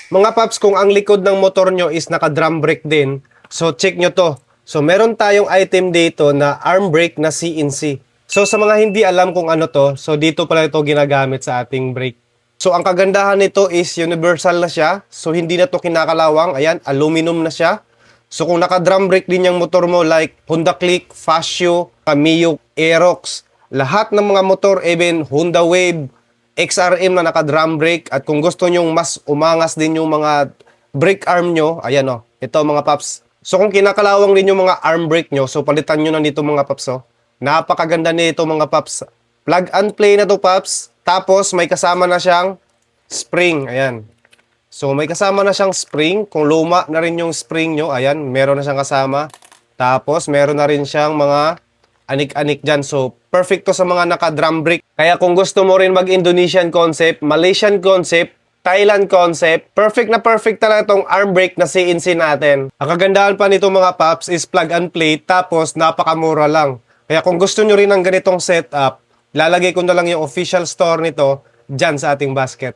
Mga paps, kung ang likod ng motor nyo is naka-drum brake din, so check nyo to. So meron tayong item dito na arm brake na CNC. So sa mga hindi alam kung ano to, so dito pala ito ginagamit sa ating brake. So ang kagandahan nito is universal na siya. So hindi na to kinakalawang. Ayan, aluminum na siya. So kung naka-drum brake din yung motor mo like Honda Click, Fascio, Cameo, Aerox, lahat ng mga motor, even Honda Wave, XRM na naka-drum brake, at kung gusto nyong mas umangas din yung mga brake arm nyo, ayan o, ito mga paps. So kung kinakalawang din yung mga arm brake nyo, so palitan nyo na nito mga paps o. Napakaganda nito mga paps. Plug and play na to paps. Tapos may kasama na siyang spring, ayan. So may kasama na siyang spring. Kung luma na rin yung spring nyo, ayan, meron na siyang kasama. Tapos meron na rin siyang mga anik-anik dyan. So perfect to sa mga naka-drum brake. Kaya kung gusto mo rin mag-Indonesian concept, Malaysian concept, Thailand concept, perfect na perfect talaga itong arm brake na CNC natin. Ang kagandahan pa nito mga paps is plug and play, tapos napakamura lang. Kaya kung gusto nyo rin ng ganitong setup, lalagay ko na lang yung official store nito dyan sa ating basket.